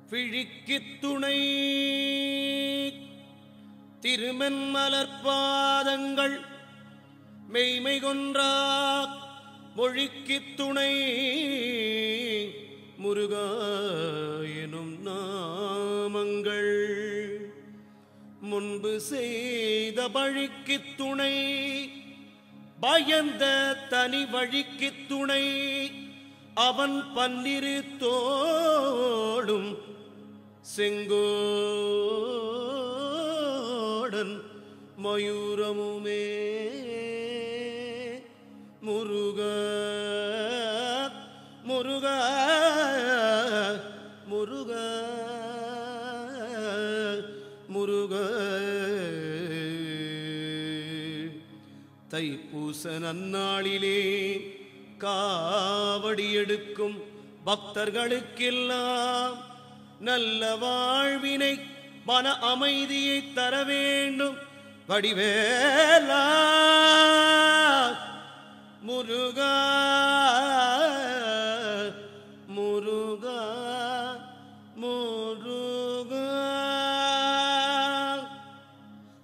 விழிக்குத் துணை திருமென் மலர்பாதங்கள் மெய்மை கொன்றா மொழிக்குத் துணை முருகா எனும் நாமங்கள் முன்பு செய்த பழிக்குத் துணை பயந்த தனி வழிக்குத் துணை அவன் பன்னிரு தோளும் செங்கோடன் மயூரமுமே முருகா முருகா முருகா முருகா தைப்பூச நன்னாளிலே காவடி எடுக்கும் பக்தர்களுக்கெல்லாம் நல்ல வாழ்வினை மன அமைதியை தர வேண்டும் வடிவேலா முருகா முருகா முருகா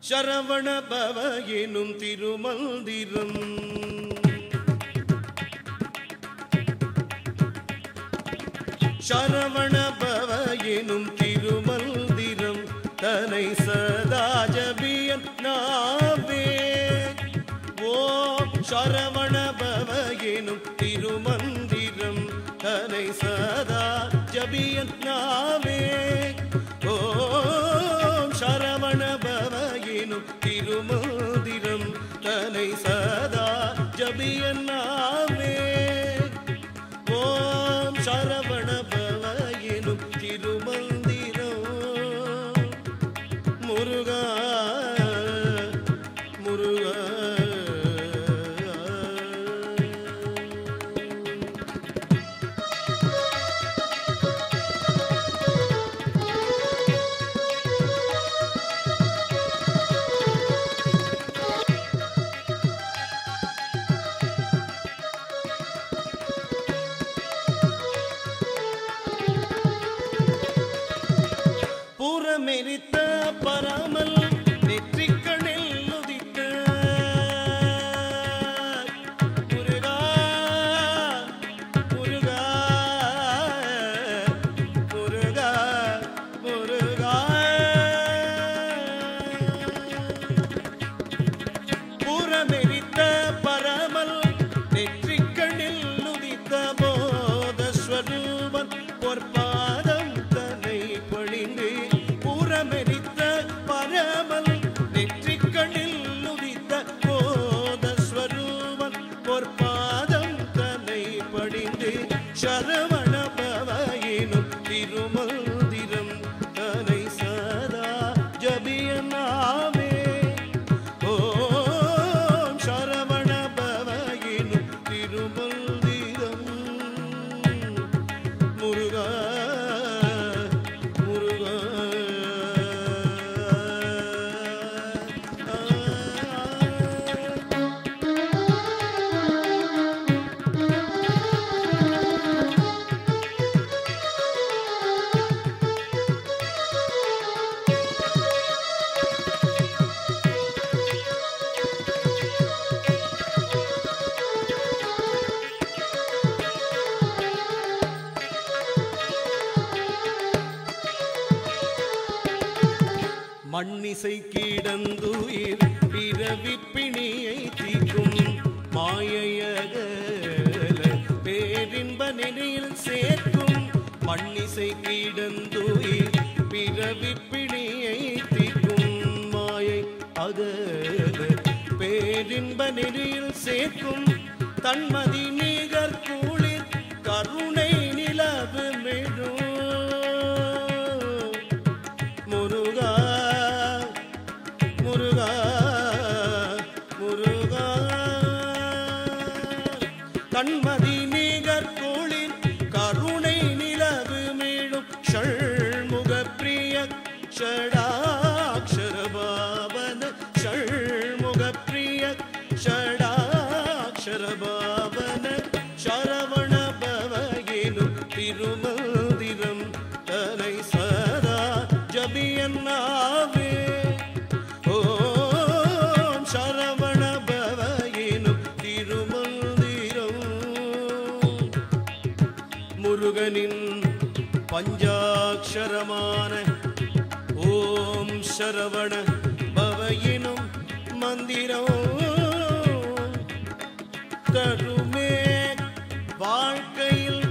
சரவண பவ எனும் திருமந்திரம் சரவண பவ எனும் திருமந்திரம் தனை சதா ஜபியன் நாவே ஓம் சரவண பவ எனும் திருமந்திரம் தனை சதா ஜபியன் நாவே ஓம் சரவண பவ எனும் திருமந்திரம் தனை சதா ஜபியன் நாவே ஓம் சரவண பவ எனும் திருமந்திரம் முருகா முருகா புறமெரித்த பராமல் நெற்றிக்கணில் உதித்த முருகா முருகா முருகா முருகா புறமெரித்த பராமல் நெற்றிக்கணில் உதித்த போதஸ்வரூபன் பொற்பாதம் தன்னை பணிந்து புறமெரித்த பரமல் நெற்றிக்கண்ணில் உதித்த போதஸ்வரூபன் பொற்பாதம் தன்னை பணிந்து சரவண பவ எனும் திருமந்திரம் தனை சதா ஜபியனாவே ஓம் சரவண பவ எனும் திருமந்திரம் முருகா முருகா மண்ணிசை கிடந்துயிர் பிறவி பிணியை தீர்க்கும் மாயையகல பேரின்ப நிலையில் சேர்க்கும் மண்ணிசை கிடந்துயிர் பிறவி பிணியை தீர்க்கும் மாயை அகல பேரின்ப நிலையில் சேர்க்கும் தன்மதி நிகர் கூளிர் கருணை நிலவு மெழும் முருகா முருகா முருகா கண்மதி நிகர் கோளின் கருணை நிலவு மேலும் ஷண்முக பிரிய ஷடாக்ஷர பாவன ஷண்முக பிரிய ஷடாக்ஷர பாவன சரவ பஞ்சாட்சரமான ஓம் சரவண பவயினும் மந்திரம் தருமே வாழ்க்கையில்